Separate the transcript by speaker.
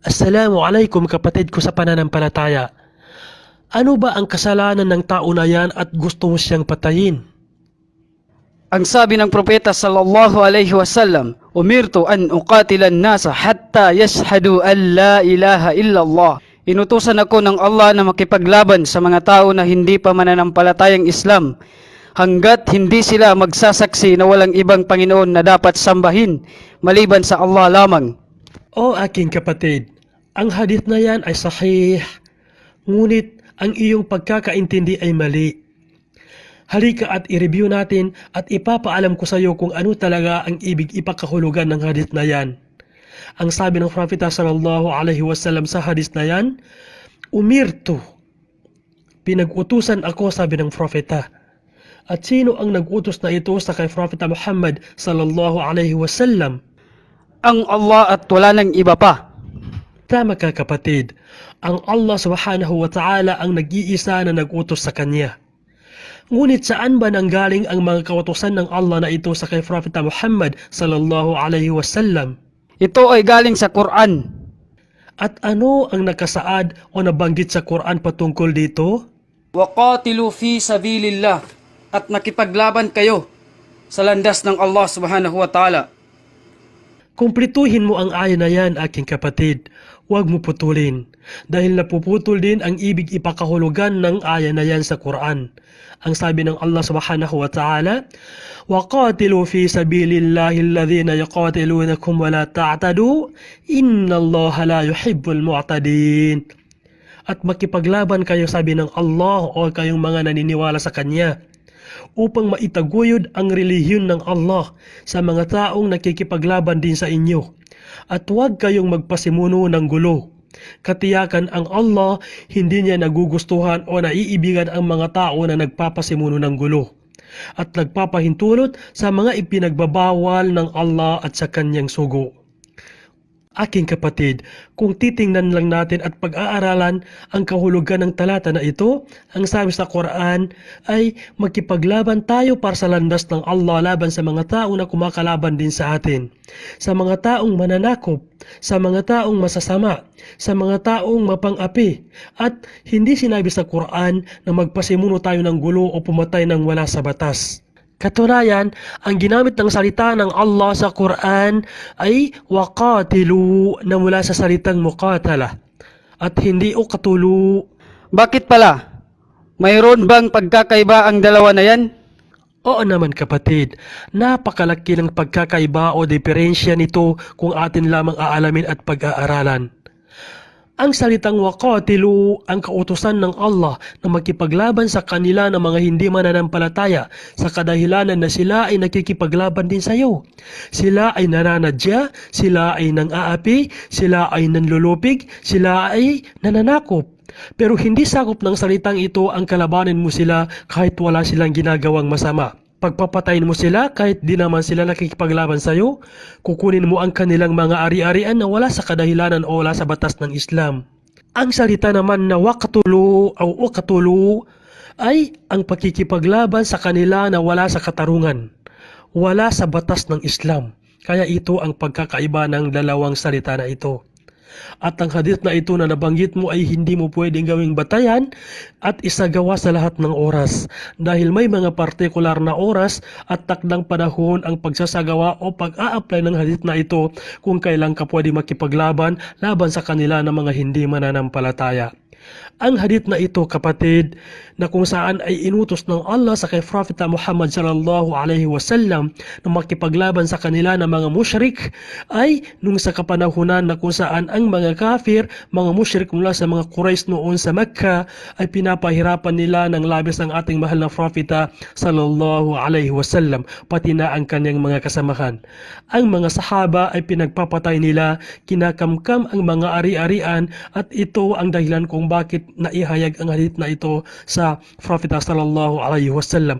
Speaker 1: Assalamualaikum kapatid ko sa pananampalataya. Ano ba ang kasalanan ng tao na yan at gusto mo siyang patayin?
Speaker 2: Ang sabi ng propeta sallallahu alaihi wasallam, "Umirtu an uqatilan nasa hatta yashhadu an la ilaha illallah." Inutusan ako ng Allah na makipaglaban sa mga tao na hindi pa mananampalatayang Islam hanggat hindi sila magsasaksi na walang ibang Panginoon na dapat sambahin maliban sa Allah lamang.
Speaker 1: O aking kapatid, ang hadith na yan ay sahih, ngunit ang iyong pagkakaintindi ay mali. Halika at i-review natin at ipapaalam ko sa iyo kung ano talaga ang ibig ipakahulugan ng hadith na yan. Ang sabi ng Propeta sallallahu alaihi wasallam sa hadith na yan, "Umirtu." Pinag-utusan ako, sabi ng Propeta. At sino ang nag-utos na ito sa kay Propeta Muhammad sallallahu alaihi wasallam?
Speaker 2: Ang Allah at wala nang iba pa.
Speaker 1: Tama ka kapatid, ang Allah subhanahu wa ta'ala ang nag-iisa na nag-utos sa kanya. Ngunit saan ba nanggaling ang mga kautusan ng Allah na ito sa kay Propeta Muhammad sallallahu alaihi wasallam?
Speaker 2: Ito ay galing sa Quran.
Speaker 1: At ano ang nakasaad o nabanggit sa Quran patungkol dito?
Speaker 2: Waqatilu fi sabilillah, at nakipaglaban kayo sa landas ng Allah subhanahu wa ta'ala.
Speaker 1: Kumplituhin mo ang aya na yan, aking kapatid. Huwag mo putulin. Dahil napuputol din ang ibig ipakahulugan ng aya na yan sa Quran. Ang sabi ng Allah subhanahu wa ta'ala, "Waqatilu fi sabilillahi alladhina yuqatilunakum wa la ta'tadu, inna Allah la yuhibbul mu'tadin." At makipaglaban kayo, sabi ng Allah, o kayong mga naniniwala sa Kanya, upang maitaguyod ang relihiyon ng Allah sa mga taong nakikipaglaban din sa inyo. At huwag kayong magpasimuno ng gulo. Katiyakan ang Allah, hindi niya nagugustuhan o naiibigan ang mga tao na nagpapasimuno ng gulo at nagpapahintulot sa mga ipinagbabawal ng Allah at sa kanyang sugo. Aking kapatid, kung titingnan lang natin at pag-aaralan ang kahulugan ng talata na ito, ang sabi sa Quran ay magkipaglaban tayo para sa landas ng Allah laban sa mga taong na kumakalaban din sa atin, sa mga taong mananakop, sa mga taong masasama, sa mga taong mapang-api, at hindi sinabi sa Quran na magpasimuno tayo ng gulo o pumatay ng wala sa batas. Katunayan, ang ginamit ng salita ng Allah sa Quran ay waqatilu na mula sa salitang muqatala at hindi uqtulu.
Speaker 2: Bakit pala? Mayroon bang pagkakaiba ang dalawa na yan?
Speaker 1: Oo naman kapatid, napakalaki ng pagkakaiba o diferensya nito kung atin lamang aalamin at pag-aaralan. Ang salitang waqatilu ang kautusan ng Allah na makipaglaban sa kanila ng mga hindi mananampalataya sa kadahilanan na sila ay nakikipaglaban din sa iyo. Sila ay nananadya, sila ay nang-aapi, sila ay nanlulupig, sila ay nananakop. Pero hindi sakop ng salitang ito ang kalabanin mo sila kahit wala silang ginagawang masama. Pagpapatayin mo sila kahit di naman sila nakikipaglaban sa iyo, kukunin mo ang kanilang mga ari-arian na wala sa kadahilanan o wala sa batas ng Islam. Ang salita naman na waqtulu o uqtulu ay ang pakikipaglaban sa kanila na wala sa katarungan, wala sa batas ng Islam. Kaya ito ang pagkakaiba ng dalawang salita na ito. At ang hadith na ito na nabanggit mo ay hindi mo pwedeng gawing batayan at isagawa sa lahat ng oras dahil may mga partikular na oras at takdang panahon ang pagsasagawa o pag-a-apply ng hadith na ito kung kailan ka pwede makipaglaban laban sa kanila ng mga hindi mananampalataya. Ang hadith na ito kapatid na kung saan ay inutos ng Allah sa kay Propeta Muhammad sallallahu alaihi wasallam na makipaglaban sa kanila ng mga musyrik ay nung sa kapanahunan na kung saan ang mga kafir, mga musyrik mula sa mga Quraysh noon sa Mekka ay pinapahirapan nila ng labis ang ating mahal na Propeta sallallahu alaihi wasallam pati na ang kanyang mga kasamahan. Ang mga sahaba ay pinagpapatay nila, kinakamkam ang mga ari-arian at ito ang dahilan kung bakit naihayag ang hadith na ito sa Propeta sallallahu alaihi wasallam.